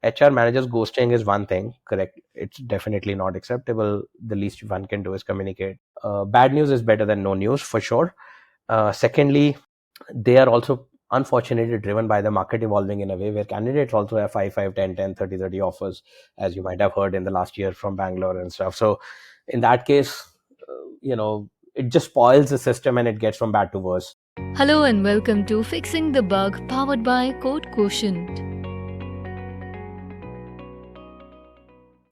HR managers ghosting is one thing, correct? It's definitely not acceptable. The least one can do is communicate. Bad news is better than no news for sure. Secondly, they are also unfortunately driven by the market evolving in a way where candidates also have 5, 10, 10, 30, 30 offers, as you might have heard in the last year from Bangalore and stuff. So in that case, it just spoils the system and it gets from bad to worse. Hello and welcome to Fixing the Bug powered by Code Quotient,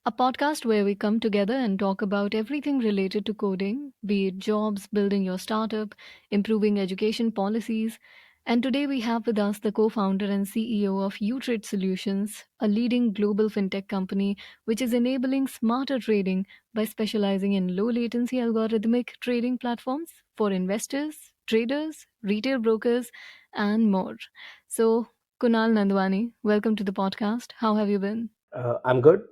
a podcast where we come together and talk about everything related to coding, be it jobs, building your startup, improving education policies. And today we have with us the co founder and CEO of uTrade Solutions, a leading global fintech company which is enabling smarter trading by specializing in low latency algorithmic trading platforms for investors, traders, retail brokers, and more. So, Kunal Nandwani, welcome to the podcast. How have you been? I'm good.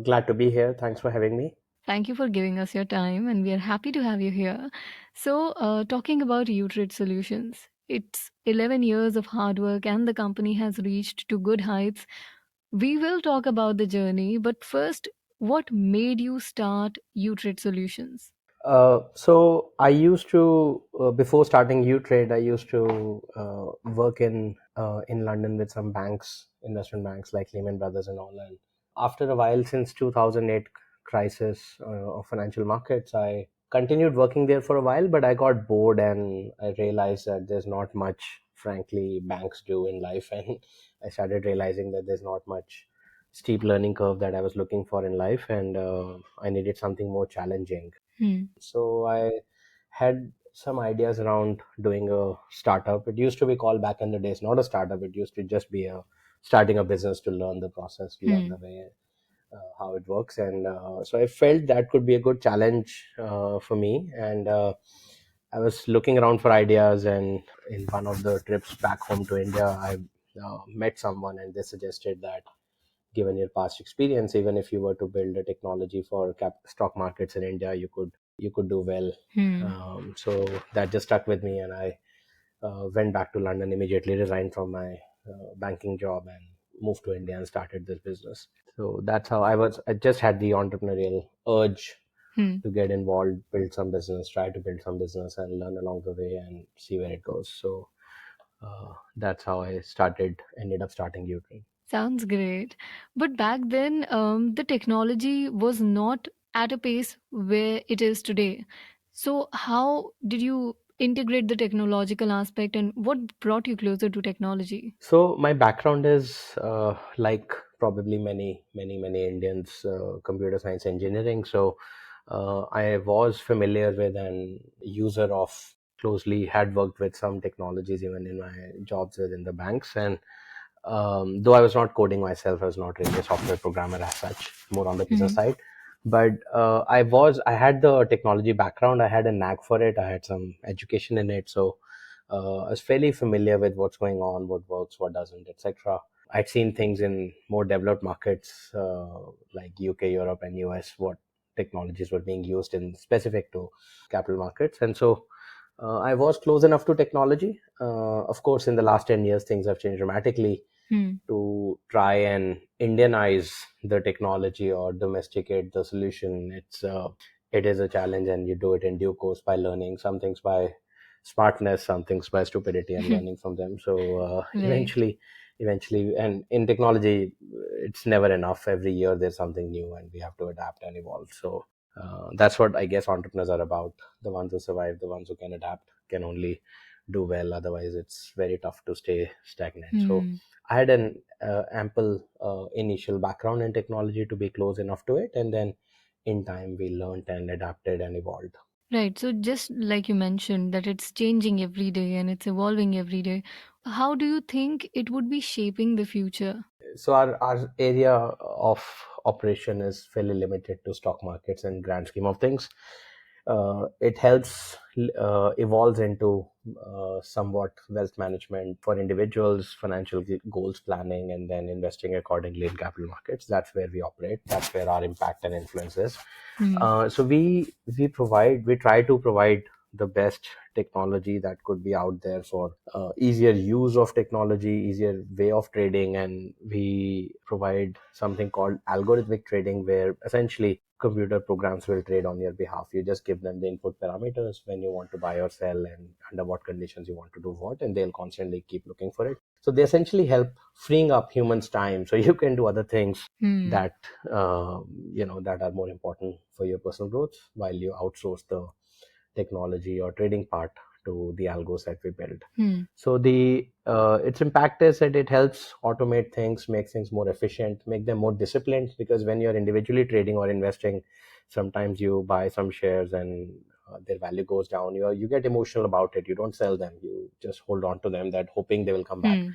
Glad to be here. Thanks for having me. Thank you for giving us your time, and we are happy to have you here. So, talking about uTrade Solutions, it's 11 years of hard work, and the company has reached to good heights. We will talk about the journey, but first, what made you start uTrade Solutions? So I used to, before starting uTrade, I used to work in London with some banks, investment banks like Lehman Brothers and all. And after a while, since 2008 crisis of financial markets, I continued working there for a while, but I got bored and I realized that there's not much, frankly, banks do in life, and I started realizing that there's not much steep learning curve that I was looking for in life, and I needed something more challenging. Hmm. So I had some ideas around doing a startup. It used to be called back in the days, not a startup. It used to just be a starting a business to learn the process, learn Hmm. the way how it works. And so I felt that could be a good challenge for me. And I was looking around for ideas. And in one of the trips back home to India, I met someone, and they suggested that given your past experience, even if you were to build a technology for stock markets in India, you could do well. Hmm. So that just stuck with me, and I went back to London immediately, resigned from my banking job, and moved to India and started this business. So that's how I just had the entrepreneurial urge Hmm. to get involved, build some business, try to build some business, and learn along the way and see where it goes. So that's how I ended up starting Utrade. Sounds great. But back then, the technology was not at a pace where it is today. So, how did you integrate the technological aspect and what brought you closer to technology? So my background is like probably many Indians, computer science engineering. So I was familiar with and user of closely had worked with some technologies even in my jobs within the banks. And though I was not coding myself, I was not really a software programmer as such, more on the business Hmm. side. But I had the technology background. I had a knack for it. I had some education in it. So I was fairly familiar with what's going on, what works, what doesn't, etc. I'd seen things in more developed markets like UK, Europe, and US, what technologies were being used in specific to capital markets. And so I was close enough to technology. Of course, in the last 10 years, things have changed dramatically. Hmm. To try and Indianize the technology or domesticate the solution, it is a challenge, and you do it in due course by learning some things by smartness, some things by stupidity, and learning from them. So Right. eventually, and in technology, it's never enough. Every year there's something new, and we have to adapt and evolve. So that's what I guess entrepreneurs are about. The ones who survive, the ones who can adapt, can only do well. Otherwise, it's very tough to stay stagnant. So Hmm. I had an ample initial background in technology to be close enough to it, and then in time we learned and adapted and evolved. Right. So, just like you mentioned, that it's changing every day and it's evolving every day, how do you think it would be shaping the future? So our area of operation is fairly limited to stock markets in grand scheme of things. It helps evolves into somewhat wealth management for individuals, financial goals planning, and then investing accordingly in capital markets. That's where we operate. That's where our impact and influence is. Hmm. So we try to provide the best technology that could be out there for easier use of technology, easier way of trading. And we provide something called algorithmic trading, where essentially computer programs will trade on your behalf. You just give them the input parameters when you want to buy or sell and under what conditions you want to do what, and they'll constantly keep looking for it. So they essentially help freeing up humans' time so you can do other things Hmm. that that are more important for your personal growth, while you outsource the technology or trading part to the algos that we build. Hmm. So the its impact is that it helps automate things, make things more efficient, make them more disciplined. Because when you're individually trading or investing, sometimes you buy some shares and their value goes down. You get emotional about it. You don't sell them. You just hold on to them, that hoping they will come back. Hmm.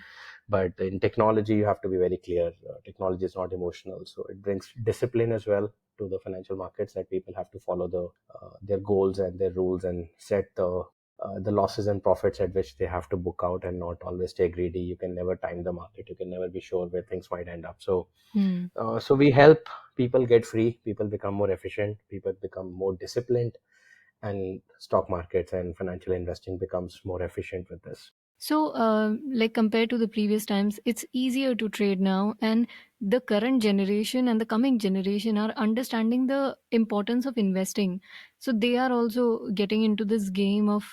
But in technology, you have to be very clear. Technology is not emotional, so it brings discipline as well to the financial markets, that people have to follow their goals and their rules, and set the losses and profits at which they have to book out, and not always stay greedy. You can never time the market. You can never be sure where things might end up. Hmm. So we help people get free. People become more efficient. People become more disciplined, and stock markets and financial investing becomes more efficient with this. So, like compared to the previous times, it's easier to trade now, and the current generation and the coming generation are understanding the importance of investing. So, they are also getting into this game of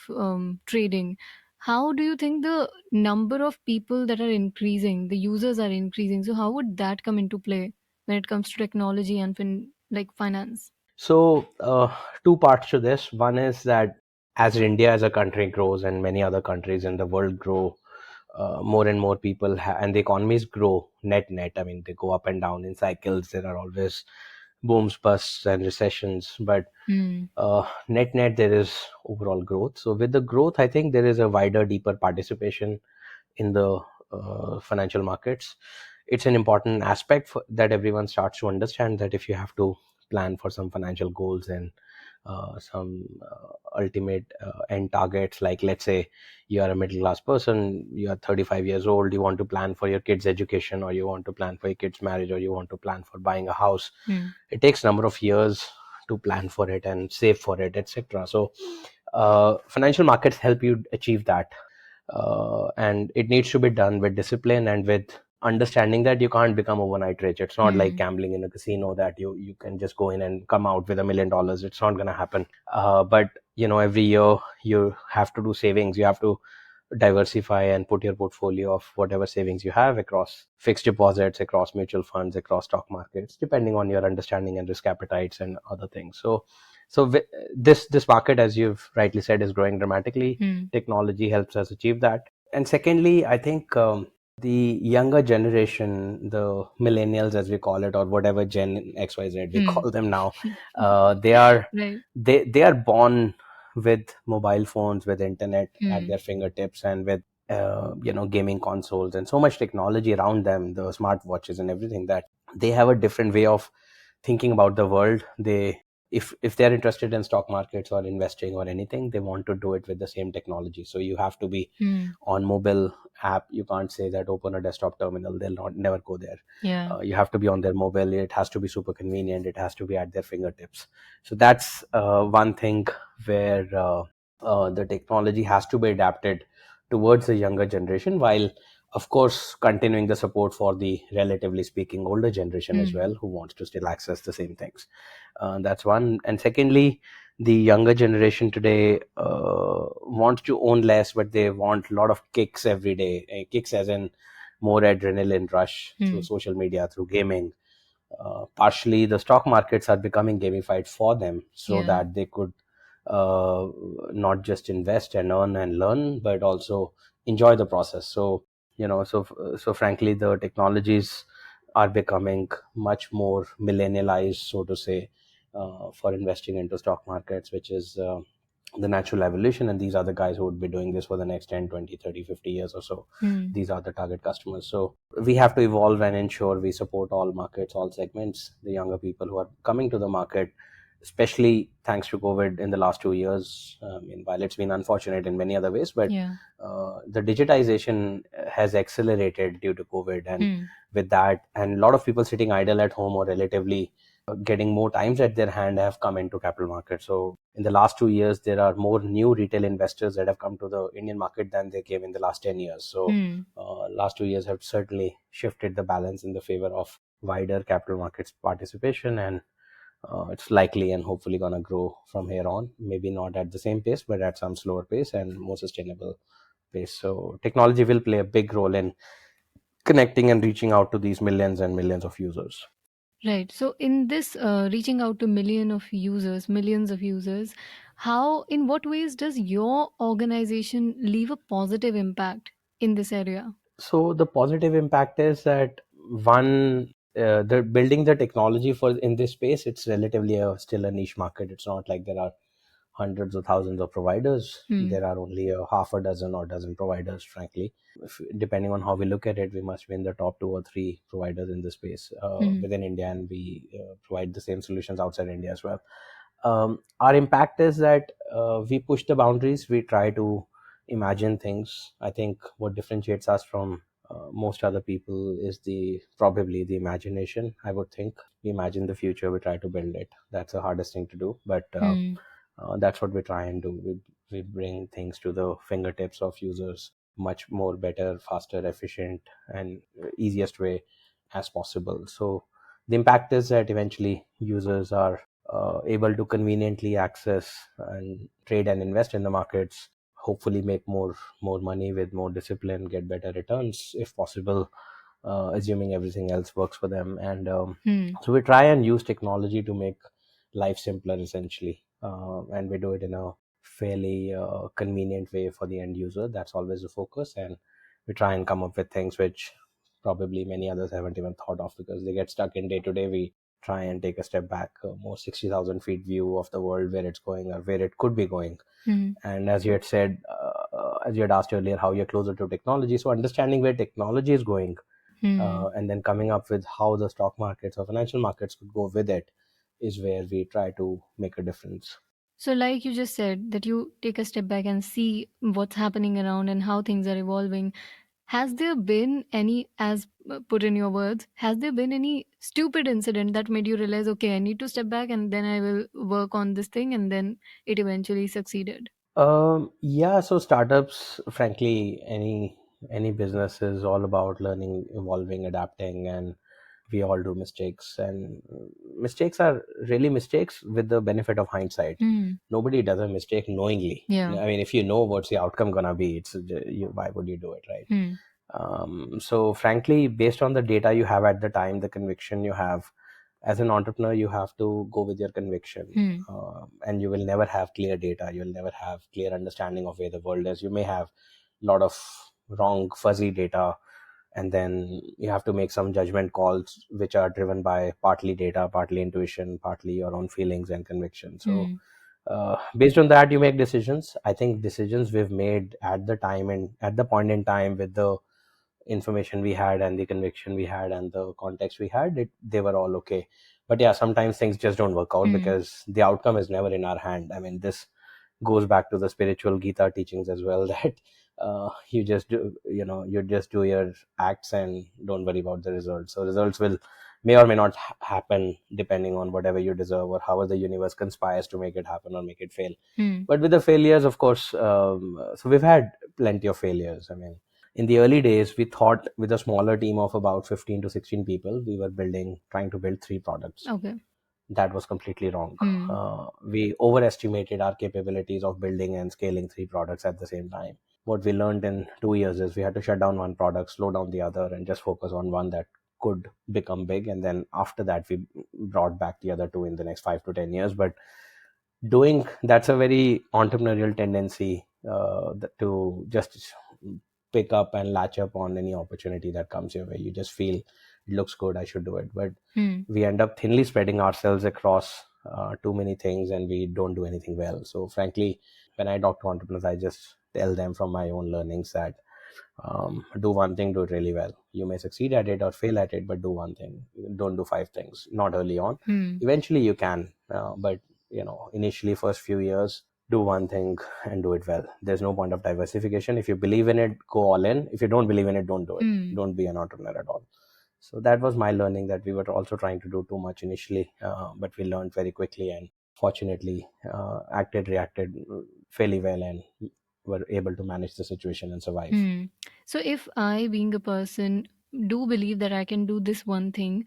trading. How do you think the number of people that are increasing, the users are increasing? So, how would that come into play when it comes to technology and like finance? So, two parts to this. One is that as India as a country grows and many other countries in the world grow, more and more people and the economies grow net. I mean, they go up and down in cycles. There are always booms, busts, and recessions. But Hmm. net, there is overall growth. So, with the growth, I think there is a wider, deeper participation in the financial markets. It's an important aspect that everyone starts to understand, that if you have to plan for some financial goals and some ultimate end targets, like let's say you are a middle class person, you are 35 years old, you want to plan for your kids education, or you want to plan for your kids marriage, or you want to plan for buying a house. Hmm. It takes number of years to plan for it and save for it, etc. So financial markets help you achieve that, and it needs to be done with discipline and with understanding that you can't become overnight rich. It's not like Hmm. gambling in a casino, that you can just go in and come out with $1 million. It's not going to happen. But every year you have to do savings. You have to diversify and put your portfolio of whatever savings you have across fixed deposits, across mutual funds, across stock markets, depending on your understanding and risk appetites and other things. So this market, as you've rightly said, is growing dramatically. Hmm. Technology helps us achieve that. And secondly, I think the younger generation, the millennials as we call it, or whatever Gen XYZ we Hmm. call them now, they are Right. they are born with mobile phones, with internet at Hmm. their fingertips, and with gaming consoles and so much technology around them, the smartwatches and everything, that they have a different way of thinking about the world. If they're interested in stock markets or investing or anything, they want to do it with the same technology. So you have to be Hmm. on mobile app. You can't say that open a desktop terminal. They'll not never go there. Yeah. You have to be on their mobile. It has to be super convenient. It has to be at their fingertips. So that's one thing where the technology has to be adapted towards the younger generation, while of course continuing the support for the relatively speaking older generation as Hmm. well, who wants to still access the same things. That's one. And secondly, the younger generation today wants to own less, but they want a lot of kicks every day. Kicks as in more adrenaline rush through Hmm. social media, through gaming. Partially, the stock markets are becoming gamified for them, so Yeah. that they could uh, not just invest and earn and learn, but also enjoy the process. So frankly, the technologies are becoming much more millennialized, so to say, for investing into stock markets, which is the natural evolution. And these are the guys who would be doing this for the next 10, 20, 30, 50 years or so. Hmm. These are the target customers. So we have to evolve and ensure we support all markets, all segments, the younger people who are coming to the market, especially thanks to COVID in the last 2 years. While it's been unfortunate in many other ways, but Yeah. the digitization has accelerated due to COVID. And Hmm. with that, and a lot of people sitting idle at home or relatively getting more times at their hand have come into capital markets. So in the last 2 years, there are more new retail investors that have come to the Indian market than they came in the last 10 years. So last 2 years have certainly shifted the balance in the favor of wider capital markets participation, and it's likely and hopefully going to grow from here on. Maybe not at the same pace, but at some slower pace and more sustainable pace. So technology will play a big role in connecting and reaching out to these millions and millions of users. Right. So in this reaching out to millions of users, how, in what ways does your organization leave a positive impact in this area? So the positive impact is that one, the building the technology for in this space, it's relatively still a niche market. It's not like there are hundreds of thousands of providers. Hmm. There are only a half a dozen or dozen providers, frankly. Depending on how we look at it, we must be in the top 2 or 3 providers in this space Hmm. within India, and we provide the same solutions outside India as well. Our impact is that we push the boundaries. We try to imagine things. I think what differentiates us from most other people is the probably the imagination. I would think we imagine the future, we try to build it. That's the hardest thing to do, but Hmm. that's what we try and do. We bring things to the fingertips of users much more better, faster, efficient, and easiest way as possible. So the impact is that eventually users are able to conveniently access and trade and invest in the markets, hopefully make more money with more discipline, get better returns if possible, assuming everything else works for them. And Hmm. so we try and use technology to make life simpler, essentially, and we do it in a fairly convenient way for the end user. That's always the focus, and we try and come up with things which probably many others haven't even thought of, because they get stuck in day to day. We try and take a step back, a more 60,000 feet view of the world, where it's going or where it could be going. Hmm. And as you had said, as you had asked earlier, how you're closer to technology. So understanding where technology is going, Hmm. and then coming up with how the stock markets or financial markets could go with it, is where we try to make a difference. So, like you just said, that you take a step back and see what's happening around and how things are evolving. Has there been any, as put in your words, has there been any stupid incident that made you realize, okay, I need to step back and then I will work on this thing, and then it eventually succeeded? Yeah, so startups, frankly, any business is all about learning, evolving, adapting, and we all do mistakes. And mistakes are really mistakes with the benefit of hindsight. Hmm. Nobody does a mistake knowingly. Yeah. I mean, if you know what's the outcome gonna be, why would you do it, right? Hmm. So frankly, based on the data you have at the time, the conviction you have, as an entrepreneur, you have to go with your conviction. Hmm. And you will never have clear data. You'll never have clear understanding of where the world is. You may have a lot of wrong, fuzzy data, and then you have to make some judgment calls which are driven by partly data, partly intuition, partly your own feelings and conviction. So Hmm. based on that, you make decisions. I think decisions we've made at the time and at the point in time, with the information we had and the conviction we had and the context we had, they were all okay. But yeah, sometimes things just don't work out Hmm. because the outcome is never in our hand. I mean, this goes back to the spiritual Gita teachings as well, that you just do, you just do your acts and don't worry about the results. So results will may or may not happen depending on whatever you deserve or however the universe conspires to make it happen or make it fail. Hmm. But with the failures, of course, so we've had plenty of failures. I mean, in the early days, we thought with a smaller team of about 15 to 16 people, we were trying to build 3 products. Okay. That was completely wrong. Hmm. We overestimated our capabilities of building and scaling 3 products at the same time. What we learned in 2 years is we had to shut down one product, slow down the other, and just focus on one that could become big. And then after that, we brought back the other two in the next 5 to 10 years. But doing that's a very entrepreneurial tendency, to just pick up and latch up on any opportunity that comes your way. You just feel it looks good, I should do it. But Hmm. we end up thinly spreading ourselves across too many things, and we don't do anything well. So frankly, when I talk to entrepreneurs, I just tell them from my own learnings that do one thing, do it really well. You may succeed at it or fail at it, but do one thing. Don't do 5 things, not early on. Hmm. Eventually you can, but initially, first few years, do one thing and do it well. There's no point of diversification. If you believe in it, go all in. If you don't believe in it, don't do it. Hmm. Don't be an entrepreneur at all. So that was my learning, that we were also trying to do too much initially, but we learned very quickly and fortunately reacted fairly well, and were able to manage the situation and survive. Hmm. So if I, being a person, do believe that I can do this one thing,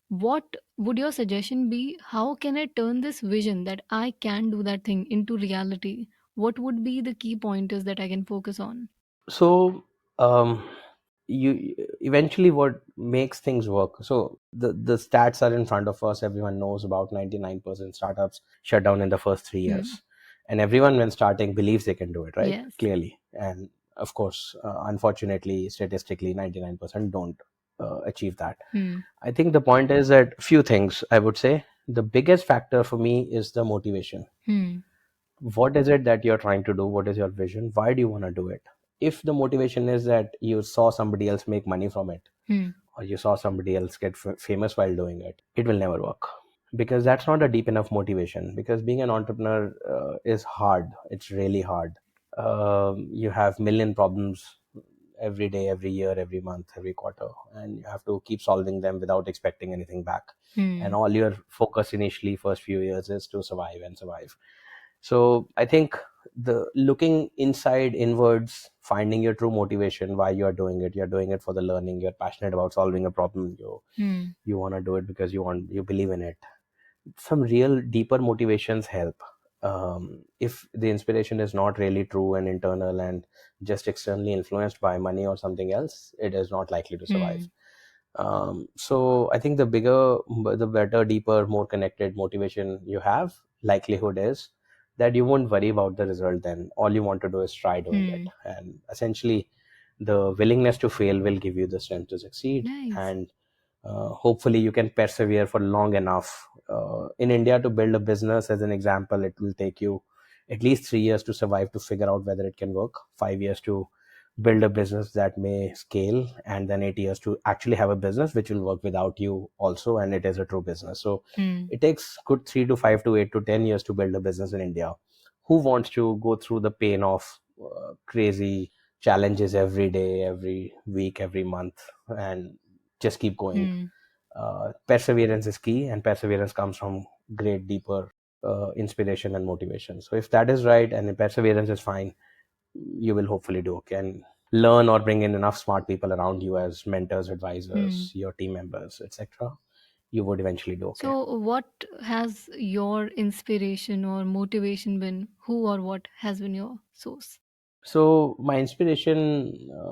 what would your suggestion be? How can I turn this vision that I can do that thing into reality? What would be the key pointers that I can focus on? So um, you eventually, what makes things work, so the stats are in front of us. Everyone knows about 99% startups shut down in the first 3 years, Hmm. and everyone when starting believes they can do it, right? Yes. Clearly. And of course, unfortunately, statistically 99% don't achieve that. Hmm. I think the point is that few things, I would say the biggest factor for me is the motivation. Hmm. What is it that you're trying to do? What is your vision? Why do you want to do it? If the motivation is that you saw somebody else make money from it, Hmm. or you saw somebody else get famous while doing it, it will never work, because that's not a deep enough motivation. Because being an entrepreneur is hard. It's really hard. You have million problems every day, every year, every month, every quarter, and you have to keep solving them without expecting anything back. And Hmm. all your focus initially first few years is to survive and survive. So I think the looking inside inwards, finding your true motivation, why you're doing it for the learning, you're passionate about solving a problem, Hmm. you want to do it because you believe in it. Some real deeper motivations help. If the inspiration is not really true and internal and just externally influenced by money or something else, it is not likely to survive. Hmm. So I think the better, deeper, more connected motivation you have, likelihood is that you won't worry about the result. Then all you want to do is try doing it, Hmm. and essentially, the willingness to fail will give you the strength to succeed. Nice. And hopefully, you can persevere for long enough. In India, to build a business, as an example, it will take you at least 3 years to survive, to figure out whether it can work. 5 years to build a business that may scale, and then 8 years to actually have a business which will work without you also, and it is a true business. So Hmm. it takes good 3 to 5 to 8 to 10 years to build a business in India. Who wants to go through the pain of crazy challenges every day, every week, every month, and just keep going? Hmm. Perseverance is key, and perseverance comes from great deeper inspiration and motivation. So if that is right and perseverance is fine, you will hopefully do okay, and learn or bring in enough smart people around you as mentors, Hmm. advisors, your team members, etc. You would eventually do okay. So, what has your inspiration or motivation been? Who or what has been your source? So my inspiration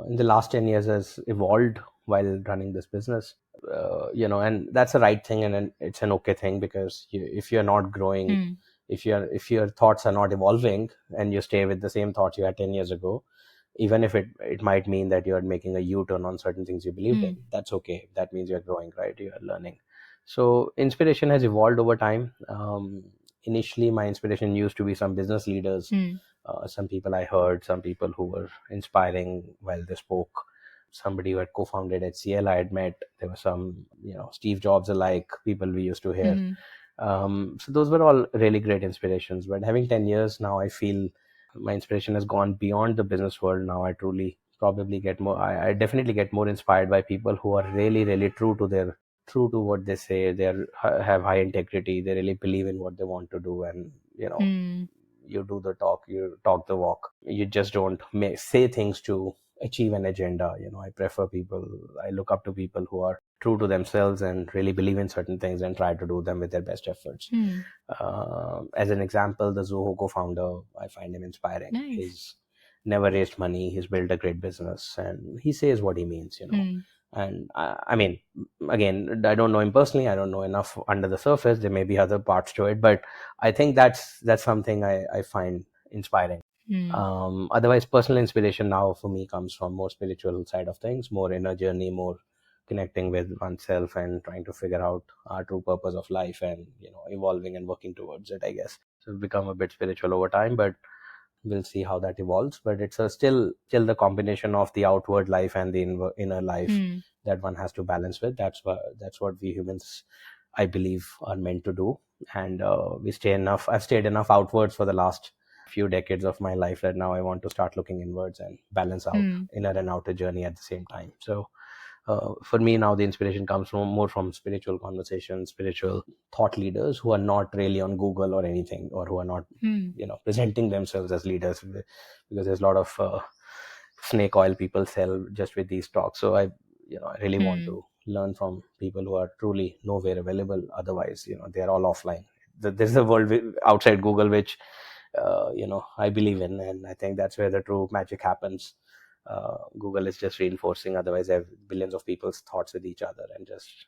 in the last 10 years has evolved while running this business. And that's the right thing, and it's an okay thing, because if you're not growing, Hmm. if your thoughts are not evolving, and you stay with the same thoughts you had 10 years ago, even if it might mean that you're making a U-turn on certain things you believed Hmm. in, that's okay. That means you're growing, right? You're learning. So inspiration has evolved over time. Initially, my inspiration used to be some business leaders, Hmm. some people I heard, some people who were inspiring while they spoke, somebody who had co-founded HCL I had met. There were some, Steve Jobs alike, people we used to hear. Hmm. So those were all really great inspirations. But having 10 years now, I feel my inspiration has gone beyond the business world. Now I truly probably get more, I definitely get more inspired by people who are really, really true to what they say. Have high integrity. They really believe in what they want to do. And, Hmm. you do the talk, you talk the walk. You just don't say things to achieve an agenda. I look up to people who are true to themselves and really believe in certain things and try to do them with their best efforts. Hmm. As an example, the Zoho co-founder, I find him inspiring. Nice. He's never raised money. He's built a great business, and he says what he means. Hmm. And I mean, again, I don't know him personally. I don't know enough under the surface. There may be other parts to it, but I think that's something I find inspiring. Hmm. Otherwise, personal inspiration now for me comes from more spiritual side of things, more inner journey, more connecting with oneself and trying to figure out our true purpose of life, and evolving and working towards it, I guess. So it's become a bit spiritual over time, but we'll see how that evolves. But it's still the combination of the outward life and the inner life Hmm. that one has to balance with. That's what we humans, I believe, are meant to do. And I've stayed enough outwards for the last few decades of my life that now I want to start looking inwards and balance out Hmm. inner and outer journey at the same time. So For me now, the inspiration comes from more from spiritual conversations, spiritual thought leaders who are not really on Google or anything, or who are not Hmm. presenting themselves as leaders, because there's a lot of snake oil people sell just with these talks. So I really want Hmm. to learn from people who are truly nowhere available. Otherwise, they are all offline. There's a world outside Google which I believe in, and I think that's where the true magic happens. Google is just reinforcing, otherwise they have billions of people's thoughts with each other, and just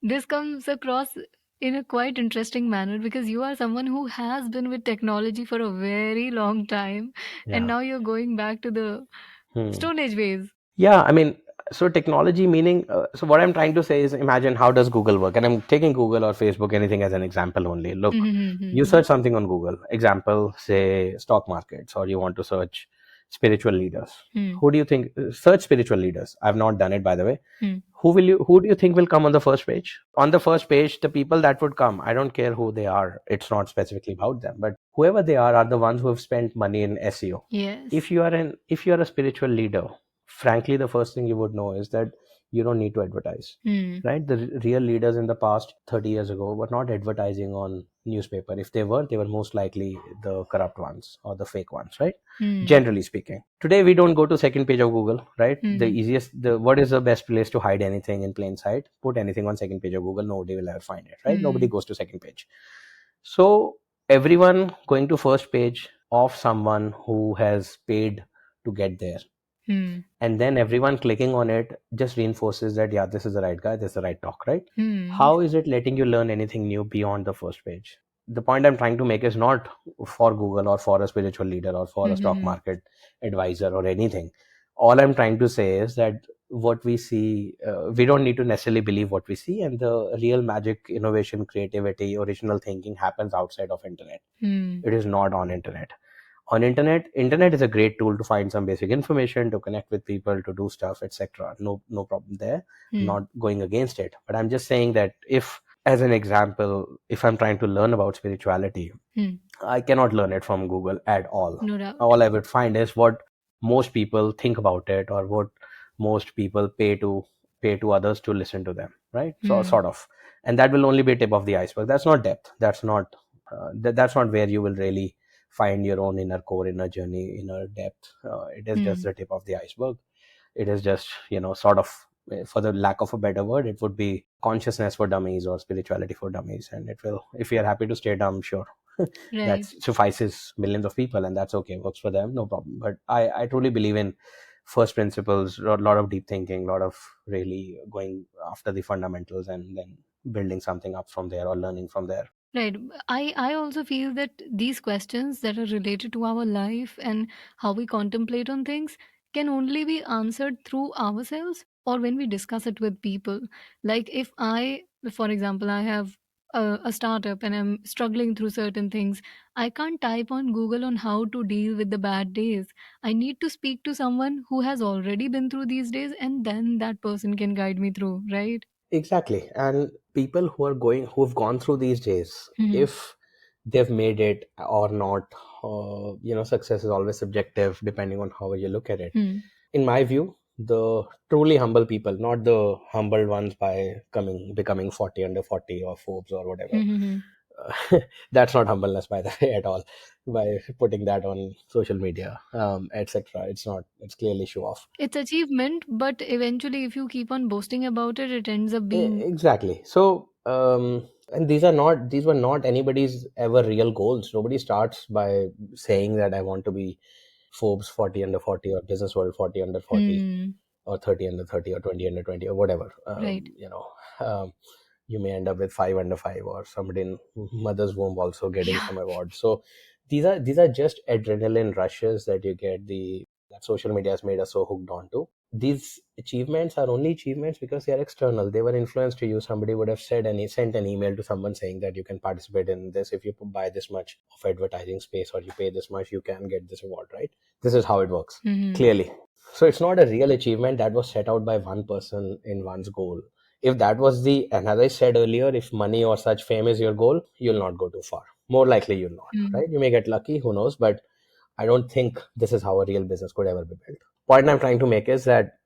This comes across in a quite interesting manner because you are someone who has been with technology for a very long time, and yeah. now you're going back to the Hmm. Stone Age ways. Yeah, I mean, so technology meaning, so what I'm trying to say is, imagine how does Google work? And I'm taking Google or Facebook, anything as an example only. Look, you Mm-hmm. search something on Google, example, say stock markets, or you want to search spiritual leaders. Hmm. Who do you think, search spiritual leaders? I've not done it, by the way. Hmm. Who do you think will come on the first page? On the first page, the people that would come, I don't care who they are. It's not specifically about them, but whoever they are the ones who have spent money in SEO. Yes. If you are a spiritual leader, frankly, the first thing you would know is that you don't need to advertise, Hmm. right? The real leaders in the past 30 years ago were not advertising on newspaper. If they were most likely the corrupt ones or the fake ones, right? Hmm. Generally speaking, today we don't go to second page of Google, right? The Hmm. easiest the what is the best place to hide anything in plain sight? Put anything on second page of Google, nobody will ever find it, right? Nobody Hmm. goes to second page. So everyone going to first page of someone who has paid to get there, Hmm. and then everyone clicking on it just reinforces that, yeah, this is the right guy, this is the right talk, right? Hmm. How is it letting you learn anything new beyond the first page? The point I'm trying to make is not for Google or for a spiritual leader or for a stock Hmm. market advisor or anything. All I'm trying to say is that what we see, we don't need to necessarily believe what we see, and the real magic, innovation, creativity, original thinking happens outside of internet. Hmm. It is not on internet. On internet is a great tool to find some basic information, to connect with people, to do stuff, etc. No problem there. I'm Hmm. not going against it, but I'm just saying that, if as an example, if I'm trying to learn about spirituality, Hmm. I cannot learn it from Google at all. No doubt. All I would find is what most people think about it, or what most people pay to others to listen to them, right? So Hmm. sort of, and that will only be tip of the iceberg. That's not depth. That's not where you will really find your own inner core, inner journey, inner depth. It is just Hmm. the tip of the iceberg. It is just, sort of, for the lack of a better word, it would be consciousness for dummies or spirituality for dummies, and it will, if you're happy to stay dumb, sure. That Right. suffices millions of people, and that's okay, works for them, no problem. But I truly believe in first principles, a lot of deep thinking, a lot of really going after the fundamentals, and then building something up from there, or learning from there. Right. I also feel that these questions that are related to our life and how we contemplate on things can only be answered through ourselves or when we discuss it with people. Like if I, for example, I have a startup and I'm struggling through certain things, I can't type on Google on how to deal with the bad days. I need to speak to someone who has already been through these days, and then that person can guide me through, right? Exactly. And people who've gone through these days, Hmm. if they've made it or not, success is always subjective depending on how you look at it. Hmm. In my view, the truly humble people, not the humbled ones by becoming 40 under 40 or Forbes or whatever. Hmm. Hmm. That's not humbleness, by the way, at all. By putting that on social media, etc., it's not. It's clearly show off. It's achievement, but eventually, if you keep on boasting about it, it ends up being. Exactly. So, and these were not anybody's ever real goals. Nobody starts by saying that I want to be Forbes 40 under 40, or Business World 40 under 40, Hmm. or 30 under 30, or 20 under 20, or whatever. Right. Um, you may end up with 5 under 5, or somebody in mother's womb also getting Yeah. some awards. So these are just adrenaline rushes that you get, the that social media has made us so hooked onto. These achievements are only achievements because they are external. They were influenced to you. Somebody would have sent an email to someone saying that you can participate in this. If you buy this much of advertising space, or you pay this much, you can get this award, right? This is how it works, Hmm. clearly. So it's not a real achievement that was set out by one person in one's goal. If that was and as I said earlier, if money or such fame is your goal, you'll not go too far. More likely you'll not, Hmm. right? You may get lucky, who knows, but I don't think this is how a real business could ever be built. point I'm trying to make is that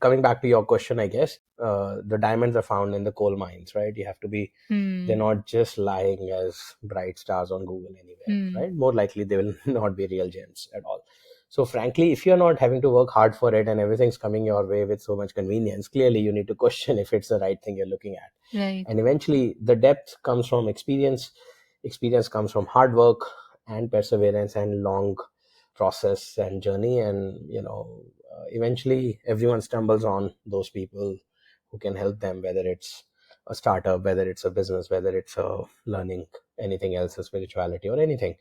coming back to your question, I guess the diamonds are found in the coal mines, right? You have to be, they're not just lying as bright stars on Google anywhere, right? More likely they will not be real gems at all. So frankly, if you're not having to work hard for it and everything's coming your way with so much convenience, clearly you need to question if it's the right thing you're looking at. Right. And eventually the depth comes from experience. Experience comes from hard work and perseverance and long process and journey. And eventually everyone stumbles on those people who can help them, whether it's a startup, whether it's a business, whether it's a learning anything else, a spirituality or anything.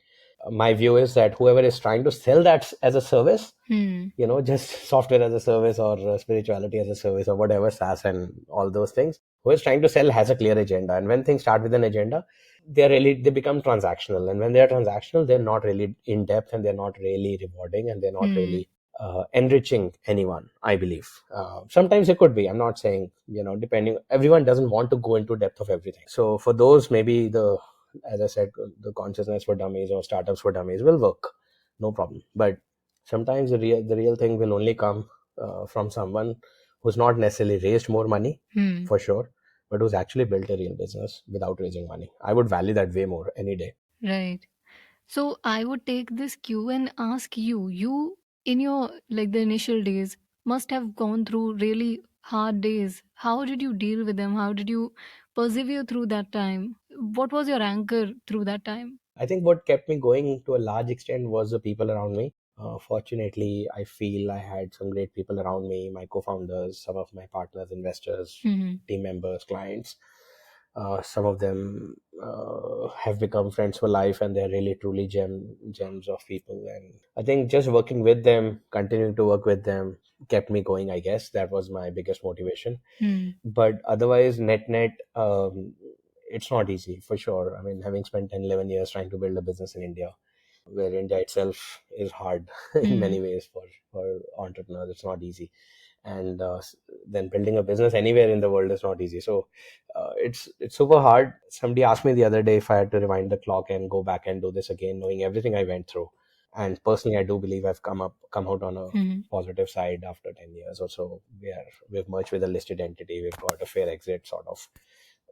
My view is that whoever is trying to sell that as a service, just software as a service or spirituality as a service or whatever, SaaS and all those things, who is trying to sell has a clear agenda. And when things start with an agenda, they become transactional. And when they're transactional, they're not really in depth, and they're not really rewarding, and they're not really enriching anyone, I believe. Sometimes it could be, I'm not saying, depending, everyone doesn't want to go into depth of everything. So for those, maybe as I said, the consciousness for dummies or startups for dummies will work, no problem. But sometimes the real thing will only come from someone who's not necessarily raised more money, for sure, but who's actually built a real business without raising money. I would value that way more any day. Right. So I would take this cue and ask you, in your like the initial days must have gone through really hard days. How did you deal with them? How did you persevere through that time? What was your anchor through that time? I think what kept me going to a large extent was the people around me. Fortunately, I feel I had some great people around me, my co-founders, some of my partners, investors, team members, clients. Some of them have become friends for life, and they're really truly gems of people. And I think just working with them, continuing to work with them, kept me going. I guess that was my biggest motivation. But otherwise, net, it's not easy, for sure. I mean, having spent 10, 11 years trying to build a business in India, where India itself is hard in many ways for entrepreneurs, it's not easy. And then building a business anywhere in the world is not easy. So it's super hard. Somebody asked me the other day if I had to rewind the clock and go back and do this again, knowing everything I went through. And personally, I do believe I've come out on a positive side after 10 years or so. We've merged with a listed entity. We've got a fair exit, sort of,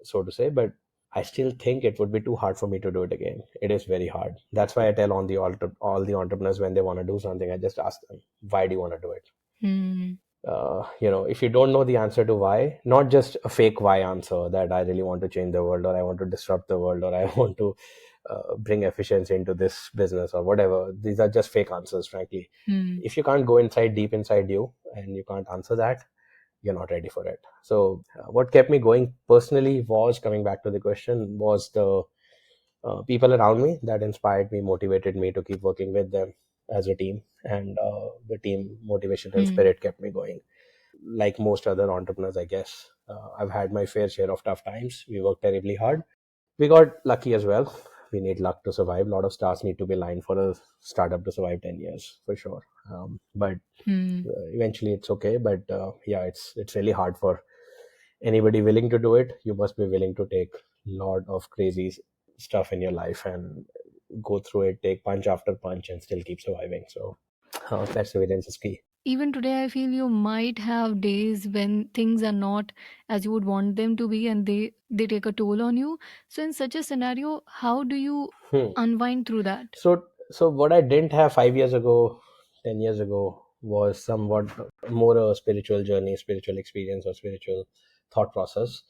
so to say. But I still think it would be too hard for me to do it again. It is very hard. That's why I tell all the entrepreneurs, when they want to do something, I just ask them, why do you want to do it? If you don't know the answer to why, not just a fake why answer that I really want to change the world, or I want to disrupt the world, or I want to bring efficiency into this business or whatever. These are just fake answers, frankly. If you can't go deep inside you, and you can't answer that, you're not ready for it. So what kept me going personally was, coming back to the question, was the people around me that inspired me, motivated me to keep working with them as a team. And the team motivation and spirit kept me going. Like most other entrepreneurs, I guess, I've had my fair share of tough times. We worked terribly hard. We got lucky as well. We need luck to survive. A lot of stars need to be aligned for a startup to survive 10 years, for sure. But eventually it's okay. But it's really hard for anybody willing to do it. You must be willing to take a lot of crazy stuff in your life and go through it, take punch after punch, and still keep surviving. So perseverance is key. Even today, I feel you might have days when things are not as you would want them to be, and they take a toll on you. So in such a scenario, how do you unwind through that? So what I didn't have 5 years ago, 10 years ago, was somewhat more a spiritual journey, spiritual experience, or spiritual thought process,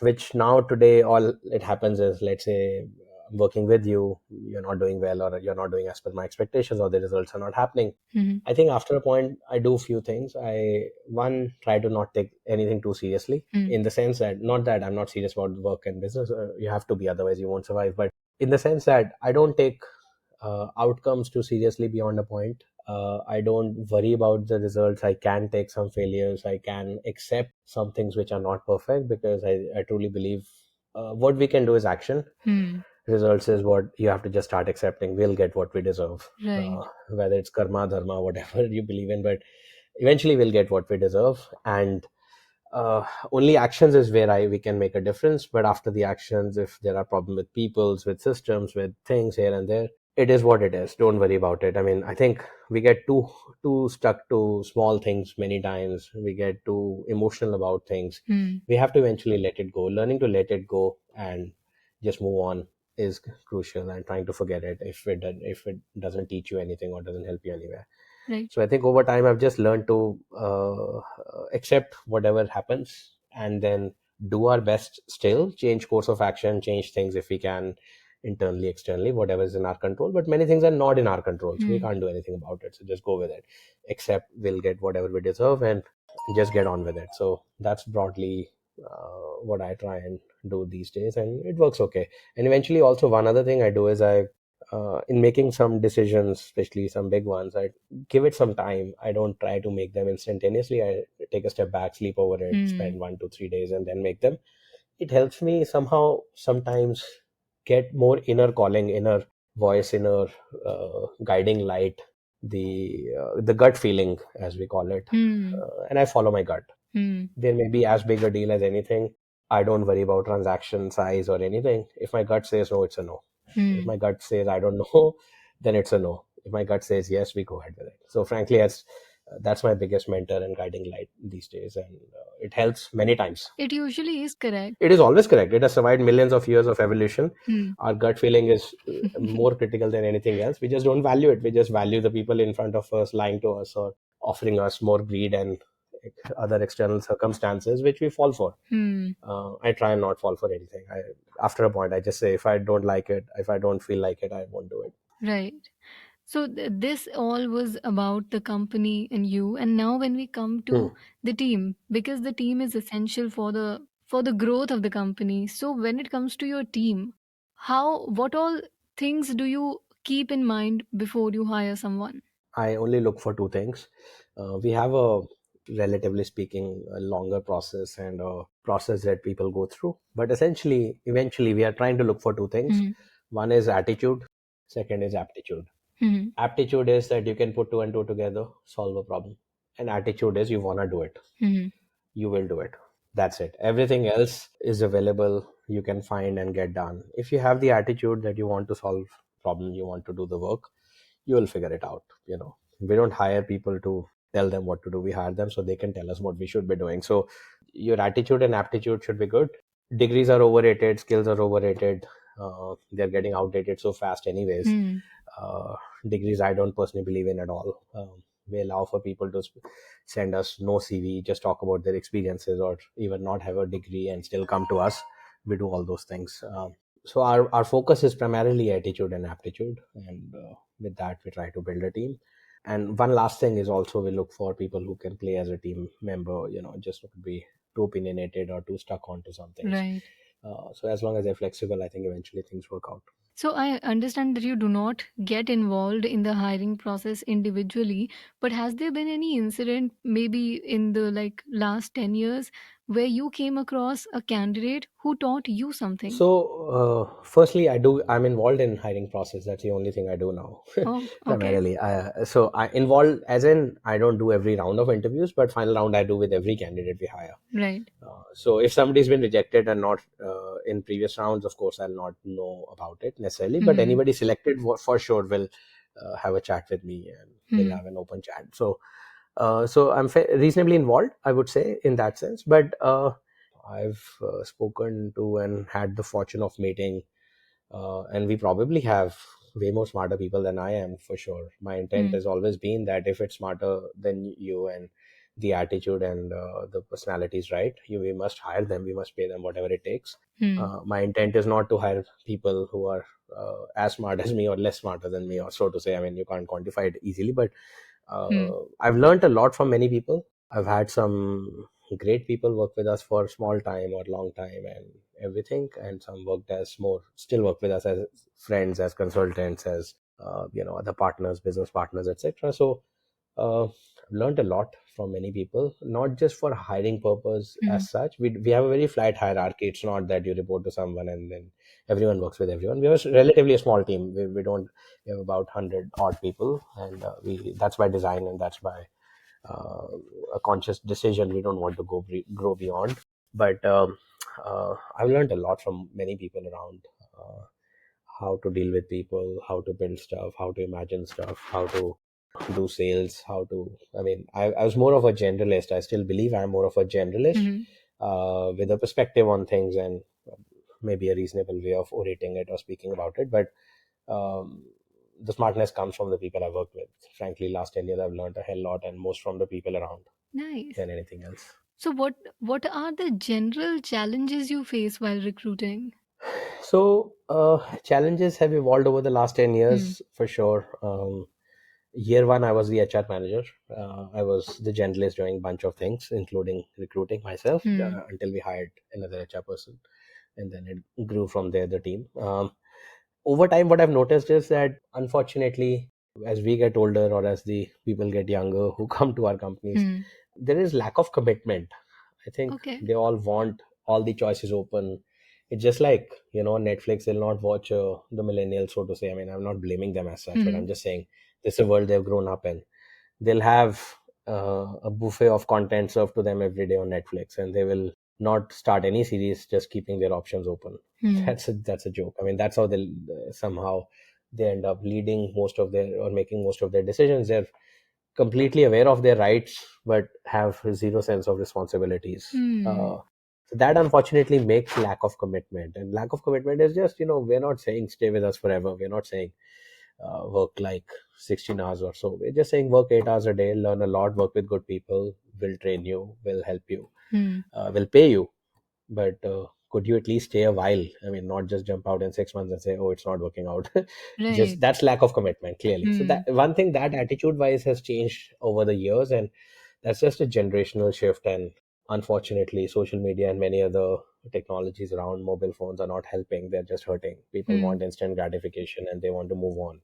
which now today all it happens is, let's say I'm working with you, you're not doing well, or you're not doing as per my expectations, or the results are not happening. I think after a point, I do a few things. One, try to not take anything too seriously, in the sense that, not that I'm not serious about work and business, you have to be, otherwise you won't survive, but in the sense that I don't take outcomes too seriously beyond a point. I don't worry about the results. I can take some failures. I can accept some things which are not perfect, because I truly believe what we can do is action. Results is what you have to just start accepting. We'll get what we deserve, Right. whether it's karma, dharma, whatever you believe in, but eventually we'll get what we deserve. And only actions is where we can make a difference. But after the actions, if there are problems with peoples, with systems, with things here and there, it is what it is. Don't worry about it. I mean, I think we get too stuck to small things many times. We get too emotional about things. Hmm. We have to eventually let it go. Learning to let it go and just move on is crucial, and trying to forget it if it doesn't teach you anything or doesn't help you anywhere. Right. So I think over time I've just learned to accept whatever happens, and then do our best, still change course of action, change things if we can, internally, externally, whatever is in our control. But many things are not in our control, so we Hmm. can't do anything about it. So just go with it. Accept we'll get whatever we deserve, and just get on with it. So that's broadly what I try and do these days, and it works okay. And eventually, also one other thing I do is in making some decisions, especially some big ones, I give it some time. I don't try to make them instantaneously. I take a step back, sleep over it, Hmm. spend 1 to 3 days, and then make them. It helps me somehow sometimes get more inner calling, inner voice, inner guiding light, the gut feeling, as we call it, Hmm. and I follow my gut. Hmm. There may be as big a deal as anything. I don't worry about transaction size or anything. If my gut says no, it's a no. If Hmm. my gut says I don't know, then it's a no. If my gut says yes, we go ahead with it. So frankly, that's my biggest mentor and guiding light these days, and it helps many times. It usually is correct. It is always correct. It has survived millions of years of evolution. Hmm. Our gut feeling is more critical than anything else. We just don't value it. We just value the people in front of us lying to us or offering us more greed and other external circumstances, which we fall for. Hmm. I try and not fall for anything. After a point, I just say if I don't like it, if I don't feel like it, I won't do it. Right. So this all was about the company and you, and now when we come Hmm. to the team, because the team is essential for the growth of the company. So when it comes to your team, how what all things do you keep in mind before you hire someone? I only look for two things. We have a, relatively speaking, a longer process and a process that people go through. But essentially, eventually, we are trying to look for two things. Hmm. One is attitude, second is aptitude. Hmm. Aptitude is that you can put two and two together, solve a problem. And attitude is you want to do it, Hmm. you will do it. That's it. Everything else is available. You can find and get done. If you have the attitude that you want to solve problem, you want to do the work, you will figure it out. We don't hire people to tell them what to do. We hire them so they can tell us what we should be doing. So your attitude and aptitude should be good. Degrees are overrated, skills are overrated. They're getting outdated so fast anyways. Hmm. uh, Degrees I don't personally believe in at all. We allow for people to send us no CV, just talk about their experiences, or even not have a degree and still come to us. We do all those things. So our focus is primarily attitude and aptitude, and with that we try to build a team. And one last thing is also we look for people who can play as a team member, just not be too opinionated or too stuck onto some things. Right. So as long as they're flexible, I think eventually things work out. So I understand that you do not get involved in the hiring process individually, but has there been any incident maybe in the like last 10 years where you came across a candidate who taught you something? So, firstly, I'm involved in hiring process. That's the only thing I do now, Oh, okay. primarily. So I involved, as in, I don't do every round of interviews, but final round I do with every candidate we hire. Right. So if somebody's been rejected and not in previous rounds, of course, I'll not know about it necessarily. But Hmm. anybody selected for sure will have a chat with me, and we'll Hmm. have an open chat. So I'm reasonably involved, I would say, in that sense. But I've spoken to and had the fortune of meeting, and we probably have way more smarter people than I am, for sure. My intent Hmm. has always been that if it's smarter than you and the attitude and the personality is right, we must hire them. We must pay them whatever it takes. Hmm. My intent is not to hire people who are as smart as me or less smarter than me, or so to say. I mean, you can't quantify it easily, but Hmm. I've learned a lot from many people. I've had some great people work with us for small time or long time and everything, and some worked as more, still work with us as friends, as consultants, as other partners, business partners, etc. So I've learned a lot from many people, not just for hiring purpose Hmm. as such. We have a very flat hierarchy. It's not that you report to someone and then everyone works with everyone. We have relatively a small team. We don't, we have about 100 odd people, and we that's by design, and that's by uh, a conscious decision. We don't want to grow beyond. But I've learned a lot from many people around. how to deal with people, how to build stuff, how to imagine stuff, how to do sales, how to. I mean, I was more of a generalist. I still believe I'm more of a generalist Hmm. with a perspective on things and maybe a reasonable way of orating it or speaking about it. But um, the smartness comes from the people I work with. Frankly, last 10 years I've learned a hell lot, and most from the people around Nice. than anything else. So what are the general challenges you face while recruiting? So challenges have evolved over the last 10 Hmm. years for sure. Year one, I was the HR manager. I was the generalist doing a bunch of things, including recruiting myself, Hmm. until we hired another HR person. And then it grew from there, the team. Over time, what I've noticed is that unfortunately, as we get older or as the people get younger who come to our companies, Hmm. there is lack of commitment. I think Okay. they all want all the choices open. It's just like, Netflix will not watch the millennials, so to say. I mean, I'm not blaming them as such, but Hmm. I'm just saying this is a world they've grown up in. They'll have a buffet of content served to them every day on Netflix, and they will not start any series, just keeping their options open. Hmm. That's a joke. I mean, that's how they somehow they end up leading most of their or making most of their decisions. They're completely aware of their rights, but have zero sense of responsibilities. Hmm. So that unfortunately makes lack of commitment, and lack of commitment is just, we're not saying stay with us forever. We're not saying work like 16 hours or so. We're just saying work 8 hours a day, learn a lot, work with good people, will train you, will help you, Hmm. will pay you. But could you at least stay a while? I mean, not just jump out in 6 months and say, oh, it's not working out. Just Right. that's lack of commitment, clearly. So Hmm. that one thing, that attitude wise has changed over the years, and that's just a generational shift. And unfortunately, social media and many other technologies around mobile phones are not helping. They're just hurting. People Hmm. want instant gratification and they want to move on.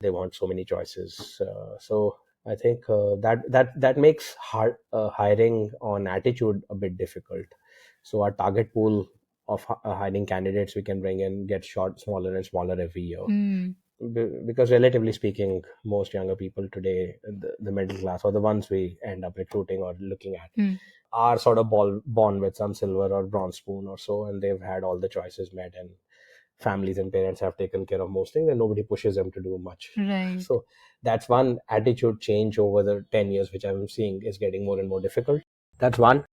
They want so many choices. So I think that makes hiring on attitude a bit difficult. So our target pool of hiring candidates we can bring in gets short smaller and smaller every year. Hmm. Because relatively speaking, most younger people today, the middle class or the ones we end up recruiting or looking at, Hmm. are sort of born with some silver or bronze spoon or so, and they've had all the choices met, and families and parents have taken care of most things, and nobody pushes them to do much. Right. So that's one attitude change over the 10 years, which I'm seeing is getting more and more difficult. That's one.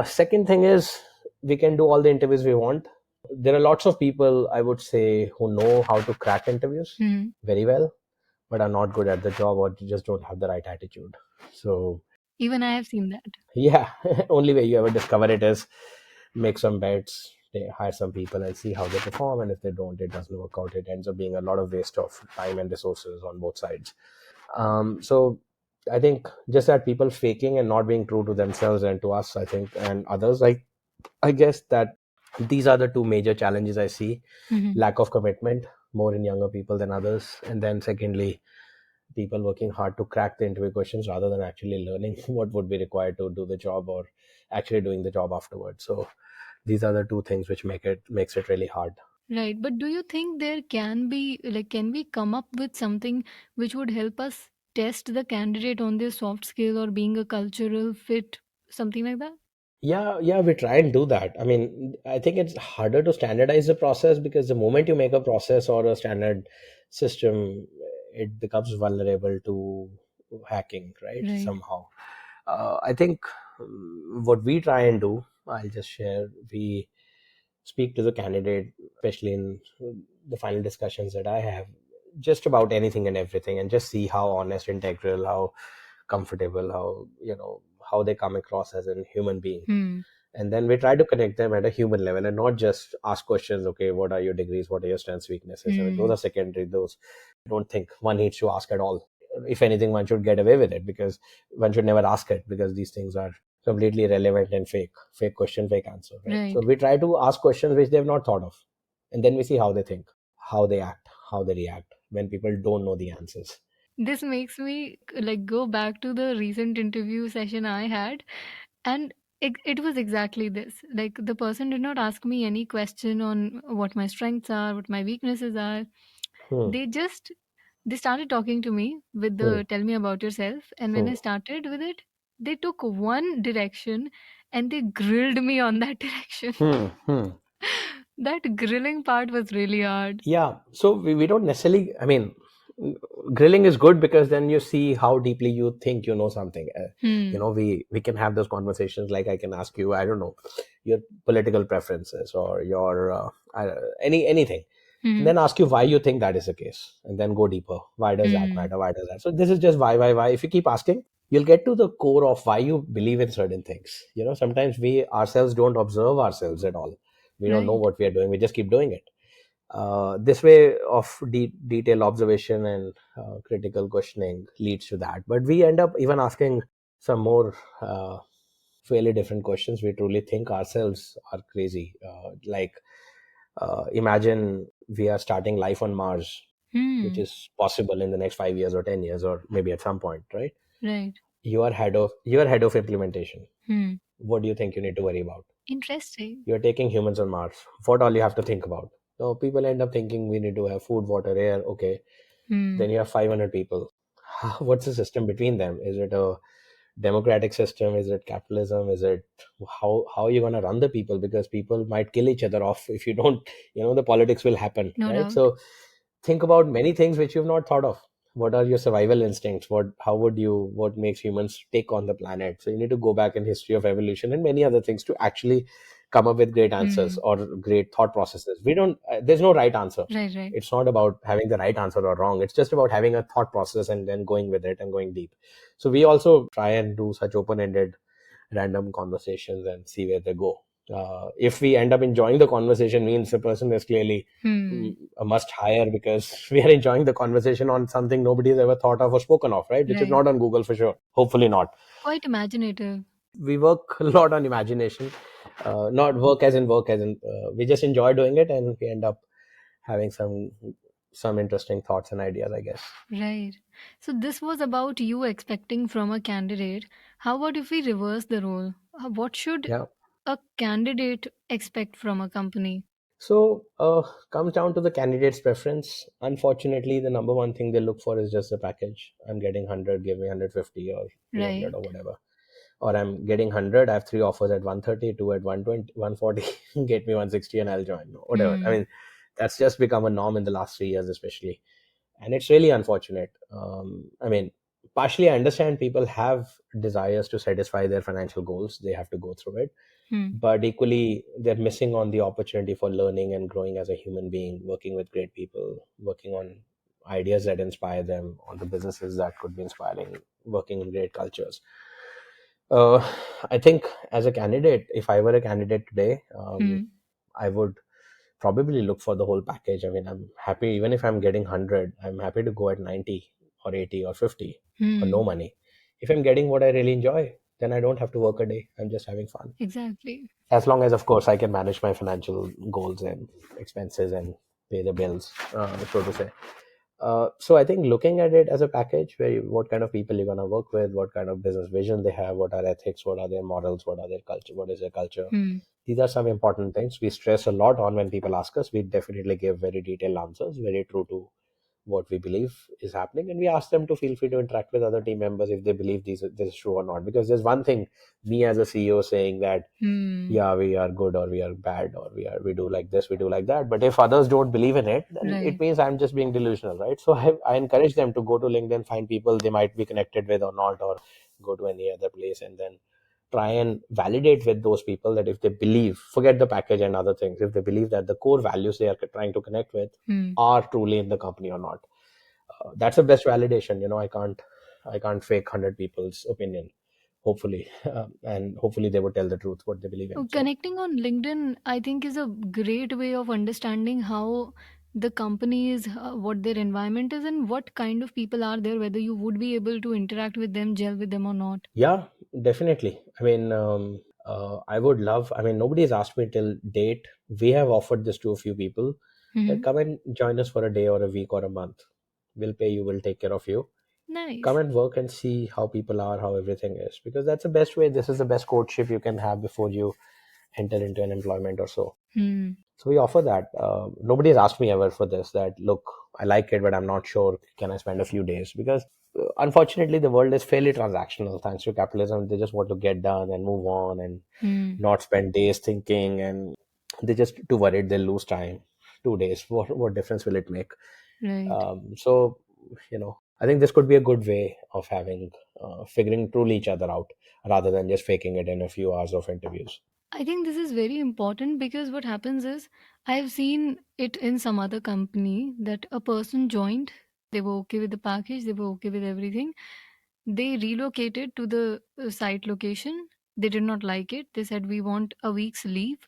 Second thing is, we can do all the interviews we want. There are lots of people, I would say, who know how to crack interviews Hmm. very well, but are not good at the job or just don't have the right attitude. So Even I have seen that. yeah, only way you ever discover it is make some bets, they hire some people and see how they perform. And if they don't, it doesn't work out. It ends up being a lot of waste of time and resources on both sides. So I think just that people faking and not being true to themselves and to us, I think, and others, I guess that these are the two major challenges I see: Hmm. lack of commitment, more in younger people than others, and then secondly, people working hard to crack the interview questions rather than actually learning what would be required to do the job or actually doing the job afterwards. So these are the two things which makes it really hard. Right. But do you think there can be, like, can we come up with something which would help us test the candidate on their soft skill or being a cultural fit, something like that? Yeah, we try and do that. I mean, I think it's harder to standardize the process, because the moment you make a process or a standard system, it becomes vulnerable to hacking, right? Right. Somehow. I think what we try and do, I'll just share, we speak to the candidate, especially in the final discussions that I have, just about anything and everything, and just see how honest, integral, how comfortable, how, how they come across as a human being. Hmm. And then we try to connect them at a human level and not just ask questions. Okay, what are your degrees, what are your strengths, weaknesses? I mean, those Hmm. are secondary. Those, I don't think one needs to ask at all. If anything, one should get away with it, because one should never ask it, because these things are completely irrelevant and fake question, fake answer, right? So Right. we try to ask questions which they've not thought of, and then we see how they think, how they act, how they react when people don't know the answers. This makes me like go back to the recent interview session I had, and it was exactly this. Like the person did not ask me any question on what my strengths are, what my weaknesses are. Hmm. They just they started talking to me with Hmm. the tell me about yourself, and when Hmm. I started with it, they took one direction and they grilled me on that direction. Hmm. Hmm. That grilling part was really hard. Yeah, so we don't necessarily, I mean, grilling is good because then you see how deeply you think you know something. Hmm. We can have those conversations, like I can ask you, I don't know, your political preferences or your anything, and Hmm. then ask you why you think that is the case, and then go deeper. Why does that Hmm. matter? Why does that? So this is just why. If you keep asking, you'll get to the core of why you believe in certain things. Sometimes we ourselves don't observe ourselves at all. We don't know Right. what we are doing. We just keep doing it. This way of detailed observation and critical questioning leads to that. But we end up even asking some more fairly different questions. We truly think ourselves are crazy. Imagine we are starting life on Mars, which Hmm. is possible in the next 5 years or 10 years, or maybe at some point, right? Right. You are head of implementation. Hmm. What do you think you need to worry about? Interesting. You're taking humans on Mars. What all you have to think about? So people end up thinking we need to have food, water, air. Okay, Hmm. then you have 500 people. What's the system between them? Is it a democratic system? Is it capitalism? Is it how are you going to run the people? Because people might kill each other off if you don't. The politics will happen, No right? doubt. So think about many things which you've not thought of. What are your survival instincts? What makes humans take on the planet? So you need to go back in history of evolution and many other things to actually come up with great answers Hmm. or great thought processes. We don't There's no right answer. Right. Right. It's not about having the right answer or wrong. It's just about having a thought process and then going with it and going deep. So we also try and do such open-ended random conversations and see where they go. If we end up enjoying the conversation, means the person is clearly Hmm. a must hire, because we are enjoying the conversation on something nobody has ever thought of or spoken of, right? Which is Right. not on Google for sure. Hopefully not. Quite imaginative. We work a lot on imagination, not work as in we just enjoy doing it, and we end up having some interesting thoughts and ideas, I guess. Right. So this was about you expecting from a candidate. How about if we reverse the role? What should Yeah. a candidate expect from a company? So comes down to the candidate's preference. Unfortunately, the number one thing they look for is just the package. I'm getting 100, give me 150 or 200 Right. or whatever. Or I'm getting 100, I have three offers at 130, two at 120, 140, get me 160 and I'll join. Whatever. I Hmm. mean, that's just become a norm in the last 3 years, especially. And it's really unfortunate. I mean, partially I understand people have desires to satisfy their financial goals. They have to go through it, Hmm. but equally they're missing on the opportunity for learning and growing as a human being, working with great people, working on ideas that inspire them, on the businesses that could be inspiring, working in great cultures. uh, I think as a candidate, if I were a candidate today, Hmm. I would probably look for the whole package. I mean, I'm happy even if I'm getting 100, I'm happy to go at 90 or 80 or 50 or no Hmm. money. If I'm getting what I really enjoy, then I don't have to work a day. I'm just having fun. Exactly. As long as, of course, I can manage my financial goals and expenses and pay the bills, so to say. So I think looking at it as a package, what kind of people you're going to work with, what kind of business vision they have, what are ethics, what are their morals, what are their culture, what is their culture. Hmm. These are some important things we stress a lot on when people ask us. We definitely give very detailed answers, very true to what we believe is happening, and we ask them to feel free to interact with other team members if they believe this is true or not. Because there's one thing, me as a CEO saying that Hmm. yeah, we are good or we are bad or we do like this, we do like that, but if others don't believe in it, then it Right. means I'm just being delusional, right? So I encourage them to go to LinkedIn, find people they might be connected with or not, or go to any other place and then try and validate with those people that if they believe, forget the package and other things, if they believe that the core values they are trying to connect with Hmm. are truly in the company or not. That's the best validation. I can't fake 100 people's opinion, hopefully. And hopefully they would tell the truth what they believe in. So Connecting on LinkedIn, I think, is a great way of understanding how the company is, what their environment is, and what kind of people are there, whether you would be able to interact with them, gel with them, or not. yeah, definitely. I mean, I would love, I mean, nobody has asked me till date. We have offered this to a few people that Hmm. come and join us for a day or a week or a month. We'll pay you, we'll take care of you. Come Nice. and work and see how people are, how everything is, because that's the best way. This is the best courtship you can have before you enter into an employment or so. Hmm. So we offer that. Nobody has asked me ever for this. That look, I like it, but I'm not sure. Can I spend a few days? Because unfortunately, the world is fairly transactional. Thanks to capitalism, they just want to get done and move on and Hmm. not spend days thinking. And They're just too worried they'll lose time. 2 days, what difference will it make? Right. So I think this could be a good way of having figuring truly each other out rather than just faking it in a few hours of interviews. I think this is very important because what happens is I've seen it in some other company that a person joined, they were okay with the package, they were okay with everything. They relocated to the site location. They did not like it. They said, "We want a week's leave."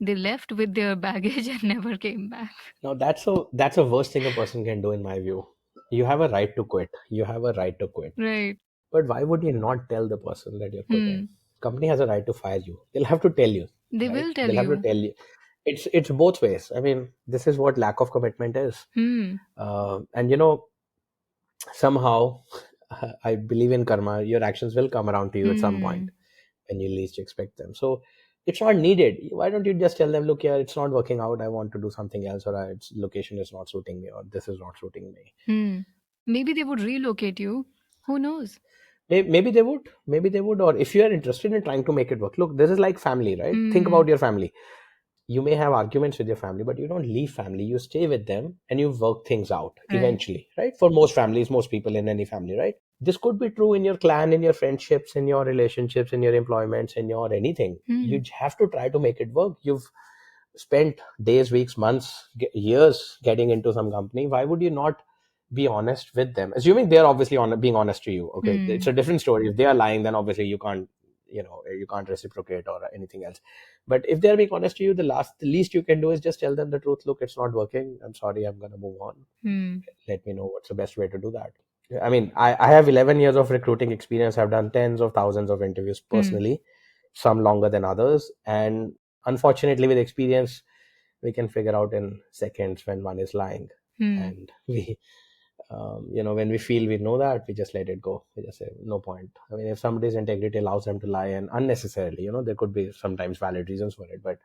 They left with their baggage and never came back. Now that's a worst thing a person can do in my view. You have a right to quit. You have a right to quit. Right. But why would you not tell the person that you're quitting? Hmm. Company has a right to fire you. They'll have to tell you, They right? will tell They'll have to you. tell you. It's both ways. I mean, this is what lack of commitment is. Hmm. And somehow, I believe in karma. Your actions will come around to you at some point Hmm. when you least expect them. So it's not needed. Why don't you just tell them, look, here, it's not working out. I want to do something else, or its location is not suiting me, or this is not suiting me. Hmm. Maybe they would relocate you. Who knows? Maybe they would, or if you are interested in trying to make it work, look, this is like family, right? Think Hmm. about your family. You may have arguments with your family, but you don't leave family. You stay with them and you work things out Right. eventually, right? For most families, most people in any family, right? This could be true in your clan, in your friendships, in your relationships, in your employments, in your anything. Hmm. You have to try to make it work. You've spent days, weeks, months, years getting into some company. Why would you not be honest with them? Assuming they're obviously being honest to you. Okay, it's Hmm. a different story. If they are lying, then obviously you can't reciprocate or anything else. But if they're being honest to you, the least you can do is just tell them the truth. Look, it's not working. I'm sorry. I'm gonna move on. Hmm. Let me know what's the best way to do that. I mean, I have 11 years of recruiting experience. I've done tens of thousands of interviews Hmm. personally, some longer than others. And unfortunately, with experience, we can figure out in seconds when one is lying. Hmm. And when we feel we know that, we just let it go. We just say, no point. I mean, if somebody's integrity allows them to lie and unnecessarily, there could be sometimes valid reasons for it. But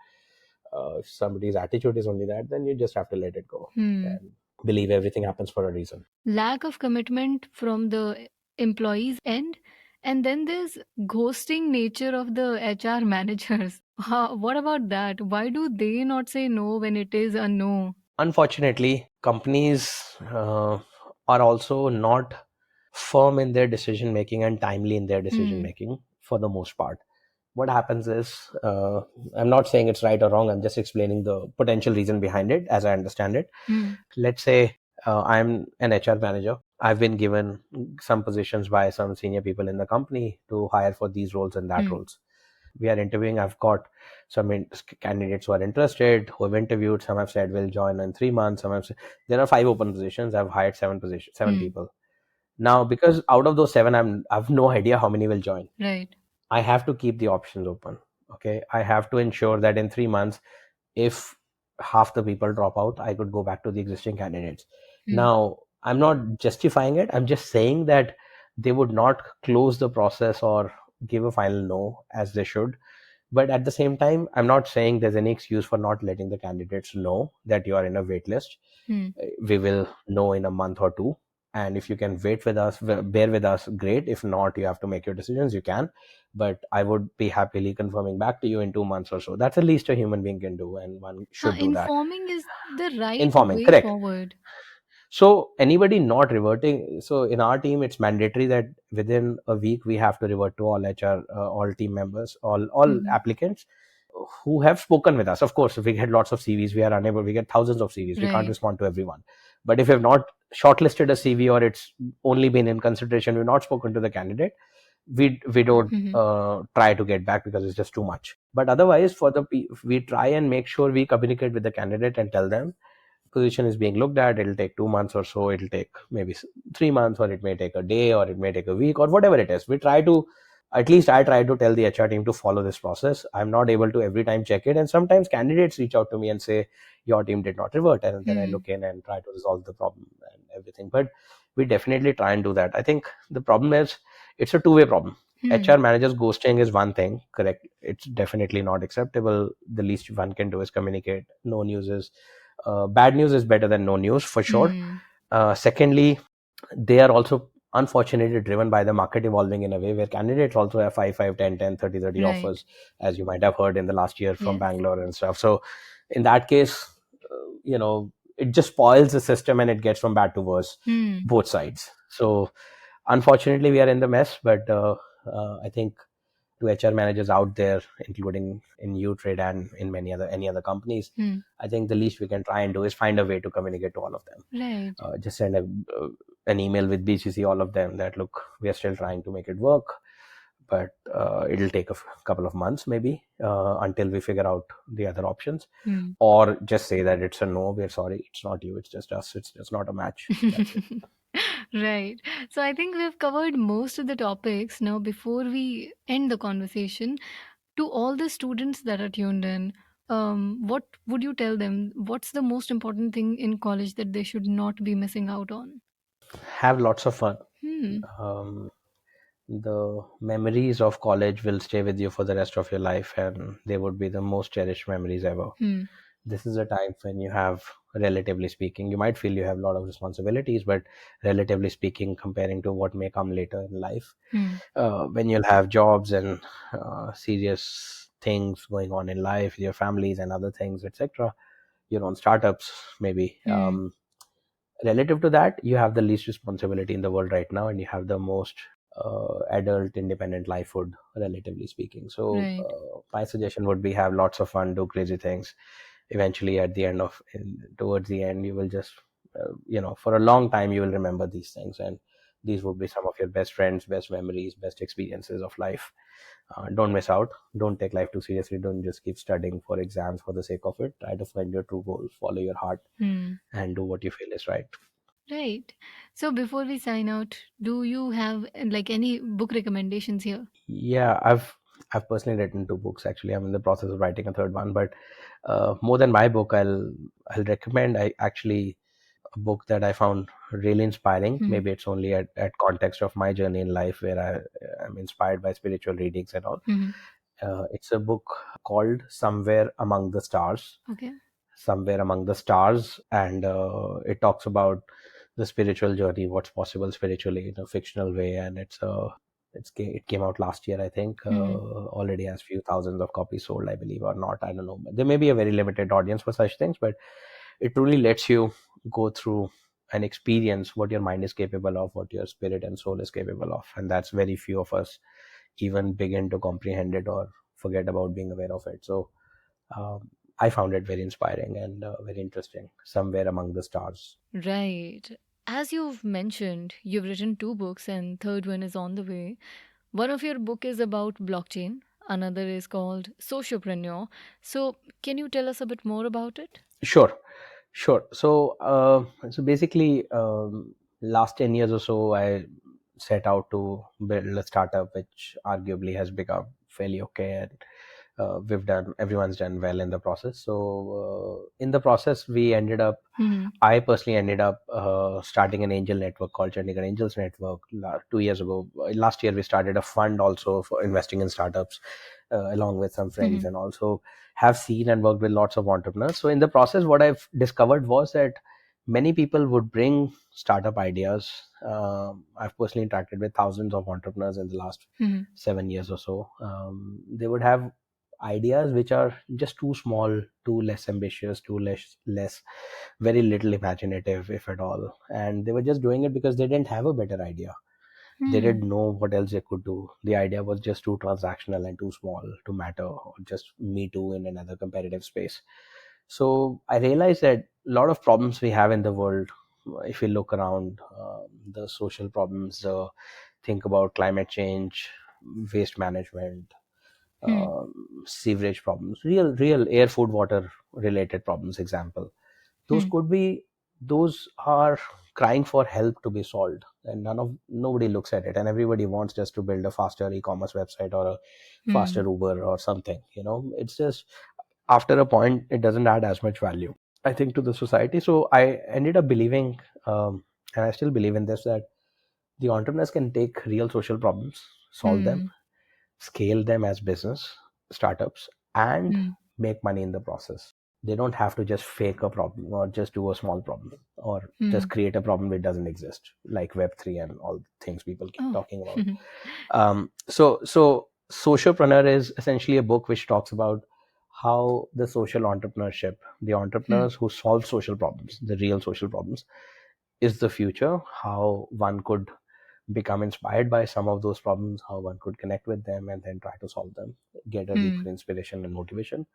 if somebody's attitude is only that, then you just have to let it go Hmm. and believe everything happens for a reason. Lack of commitment from the employees end, and then there's ghosting nature of the HR managers. What about that? Why do they not say no when it is a no? Unfortunately, companies are also not firm in their decision making and timely in their decision Hmm. making for the most part. What happens is, I'm not saying it's right or wrong, I'm just explaining the potential reason behind it as I understand it. Hmm. Let's say I'm an HR manager. I've been given some positions by some senior people in the company to hire for these roles and that Hmm. roles. We are interviewing. I've got some candidates who are interested, who have interviewed. Some have said will join in 3 months. Some have said, there are 5 open positions. I've hired seven Hmm. people. Now, because out of those seven, I've no idea how many will join. Right. I have to keep the options open. Okay. I have to ensure that in 3 months, if half the people drop out, I could go back to the existing candidates. Hmm. Now, I'm not justifying it. I'm just saying that they would not close the process or give a final no as they should. But at the same time, I'm not saying there's any excuse for not letting the candidates know that you are in a wait list. Hmm. We will know in a month or two. And if you can wait with us, bear with us, great. If not, you have to make your decisions, you can. But I would be happily confirming back to you in 2 months or so. That's the least a human being can do, and one should do that. Informing is the right Informing, way correct. forward. So anybody not reverting, so in our team, it's mandatory that within a week we have to revert to all HR, all team members, all Hmm. applicants who have spoken with us. Of course, if we get lots of CVs, we are unable. We get thousands of CVs. We can't Right. respond to everyone. But if we have not shortlisted a CV or it's only been in consideration, we've not spoken to the candidate, we don't Hmm. try to get back because it's just too much. But otherwise, we try and make sure we communicate with the candidate and tell them position is being looked at. It'll take 2 months or so. It'll take maybe 3 months, or it may take a day, or it may take a week, or whatever it is. We try to, at least I try to tell the HR team to follow this process. I'm not able to every time check it, and sometimes candidates reach out to me and say your team did not revert, and then I Hmm. look in and try to resolve the problem and everything. But we definitely try and do that. I think the problem is it's a two-way problem. Hmm. HR managers ghosting is one thing, correct? It's definitely not acceptable. The least one can do is communicate. No news is bad news is better than no news for sure. Hmm. Secondly, they are also unfortunately driven by the market evolving in a way where candidates also have 5, 10, 10, 30, 30 Right. offers, as you might have heard in the last year from Yes. Bangalore and stuff. So in that case, it just spoils the system and it gets from bad to worse, Hmm. both sides. So unfortunately, we are in the mess, but I think to HR managers out there, including in uTrade and in any other companies, Hmm. I think the least we can try and do is find a way to communicate to all of them. Right. Just send an email with BCC all of them that look, we are still trying to make it work, but it'll take a couple of months maybe until we figure out the other options, Hmm. or just say that it's a no, we're sorry, it's not you, it's just us, it's just not a match. That's it. Right. So I think we've covered most of the topics. Now, before we end the conversation, to all the students that are tuned in, what would you tell them? What's the most important thing in college that they should not be missing out on? Have lots of fun. Hmm. um, the memories of college will stay with you for the rest of your life, and they would be the most cherished memories ever. Hmm. This is a time when you have, relatively speaking, you might feel you have a lot of responsibilities, but relatively speaking, comparing to what may come later in life, Hmm. when you'll have jobs and serious things going on in life, your families and other things, etc., your own startups maybe, Hmm. relative to that, you have the least responsibility in the world right now, and you have the most adult independent lifehood, relatively speaking. So Right. my suggestion would be, have lots of fun, do crazy things. Eventually at the end of towards the end, you will just for a long time you will remember these things, and these would be some of your best friends, best memories, best experiences of life. Don't miss out, don't take life too seriously, don't just keep studying for exams for the sake of it. Try to find your true goals, follow your heart, Hmm. and do what you feel is right. Right. So before we sign out, do you have like any book recommendations here? Yeah, I've personally written 2 books. Actually, I'm in the process of writing a third one. But more than my book, I'll recommend, I actually, a book that I found really inspiring. Hmm. Maybe it's only at context of my journey in life, where I'm inspired by spiritual readings and all. Hmm. It's a book called Somewhere Among the Stars. Okay. Somewhere Among the Stars, and it talks about the spiritual journey, what's possible spiritually in a fictional way, and it came out last year, I think. Hmm. Already has few thousands of copies sold, I believe, or not, I don't know. There may be a very limited audience for such things, but it truly lets you go through and experience what your mind is capable of, what your spirit and soul is capable of, and that's very few of us even begin to comprehend it or forget about being aware of it. So um, I found it very inspiring and very interesting. Somewhere Among the Stars. Right. As you've mentioned, you've written 2 books and third one is on the way. One of your book is about blockchain, another is called Socialpreneur. So, can you tell us a bit more about it? Sure, sure. So basically, last 10 years or so, I set out to build a startup, which arguably has become fairly okay, and everyone's done well in the process. So in the process, Hmm. I personally ended up starting an angel network called Chandigarh Angels Network 2 years ago. Last year, we started a fund also for investing in startups, along with some friends, Hmm. and also have seen and worked with lots of entrepreneurs. So in the process, what I've discovered was that many people would bring startup ideas. I've personally interacted with thousands of entrepreneurs in the last Hmm. 7 years or so. They would have ideas which are just too small, too less ambitious, too less, very little imaginative, if at all. And they were just doing it because they didn't have a better idea. They Hmm. didn't know what else they could do. The idea was just too transactional and too small to matter, or just me too in another competitive space. So I realized that a lot of problems we have in the world, if we look around, the social problems, think about climate change, waste management, Hmm. sewerage problems, real air, food, water related problems, example, those Hmm. could be, those are crying for help to be solved, and nobody looks at it, and everybody wants just to build a faster e-commerce website or a faster Hmm. Uber or something. It's just, after a point, it doesn't add as much value, I think, to the society. So I ended up believing, and I still believe in this, that the entrepreneurs can take real social problems, solve them, Hmm. scale them as business startups, and Hmm. make money in the process. They don't have to just fake a problem or just do a small problem or just Hmm. create a problem that doesn't exist, like Web3 and all things people keep Oh. talking about. So Socialpreneur is essentially a book which talks about how the social entrepreneurship, the Hmm. entrepreneurs who solve social problems, the real social problems, is the future. How one could become inspired by some of those problems, how one could connect with them and then try to solve them, get a Hmm. deeper inspiration and motivation,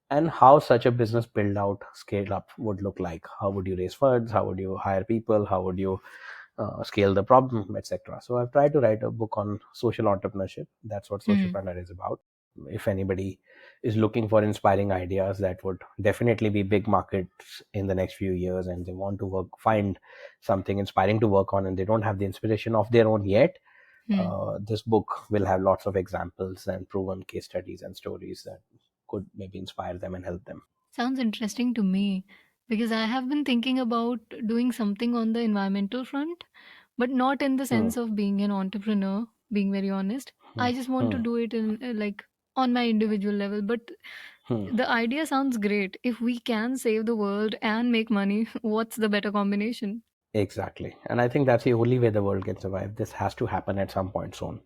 and how such a business build out, scale up would look like. How would you raise funds? How would you hire people? How would you scale the problem, etc. So I've tried to write a book on social entrepreneurship. That's what Hmm. Socialpreneur is about. If anybody is looking for inspiring ideas that would definitely be big markets in the next few years, and they want to find something inspiring to work on, and they don't have the inspiration of their own yet, Hmm. this book will have lots of examples and proven case studies and stories that could maybe inspire them and help them. Sounds interesting to me because I have been thinking about doing something on the environmental front, but not in the Hmm. sense of being an entrepreneur, being very honest. Hmm. I just want to Hmm. do it in like on my individual level. But Hmm. the idea sounds great. If we can save the world and make money, what's the better combination? Exactly. And I think that's the only way the world can survive. This has to happen at some point soon.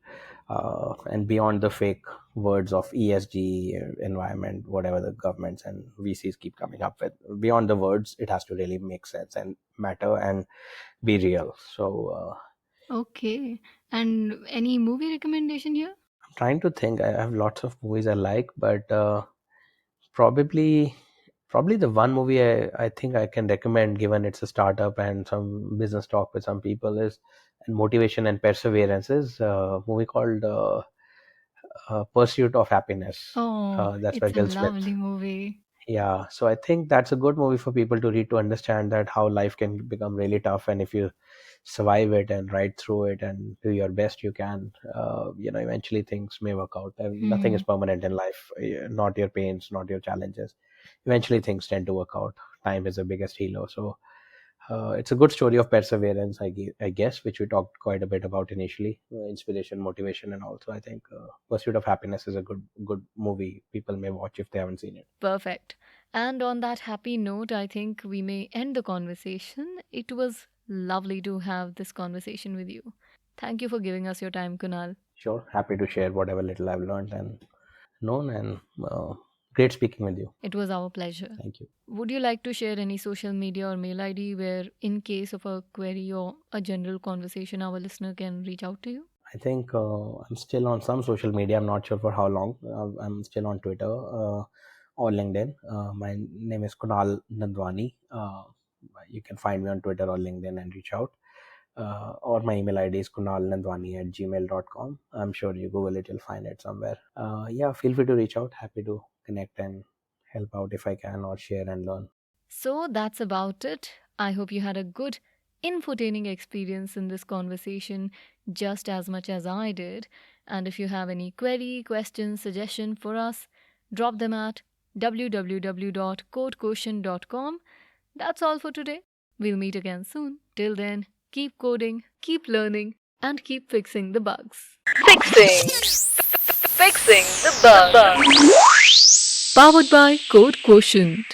And beyond the fake words of ESG, environment, whatever the governments and VCs keep coming up with, beyond the words, it has to really make sense and matter and be real. So Okay. And any movie recommendation here? I'm trying to think. I have lots of movies I like, but probably probably the one movie I think I can recommend, given it's a startup and some business talk with some people, is and motivation and perseverance, is a movie called Pursuit of Happiness. Oh, That's by it's a Will Smith. lovely movie. Yeah, so I think that's a good movie for people to read, to understand that how life can become really tough, and if you survive it and ride through it and do your best you can, eventually things may work out. And nothing Hmm. is permanent in life, not your pains, not your challenges. Eventually things tend to work out. Time is the biggest healer. So it's a good story of perseverance, I guess, which we talked quite a bit about initially. Inspiration, motivation, and also I think Pursuit of Happiness is a good movie people may watch if they haven't seen it. Perfect. And on that happy note, I think we may end the conversation. It was lovely to have this conversation with you. Thank you for giving us your time, Kunal. Sure, happy to share whatever little I've learned and known, and great speaking with you. It was our pleasure. Thank you. Would you like to share any social media or mail ID where, in case of a query or a general conversation, our listener can reach out to you? I think I'm still on some social media. I'm not sure for how long. I'm still on Twitter or LinkedIn. My name is Kunal Nandwani. You can find me on Twitter or LinkedIn and reach out. Or my email ID is kunalnandwani@gmail.com. I'm sure you Google it, you'll find it somewhere. Yeah, feel free to reach out. Happy to connect and help out if I can, or share and learn. So that's about it. I hope you had a good, infotaining experience in this conversation just as much as I did. And if you have any query, question, suggestion for us, drop them at www.codequotient.com. That's all for today. We'll meet again soon. Till then, keep coding, keep learning, and keep fixing the bugs. Fixing the bug. Powered by Code Quotient.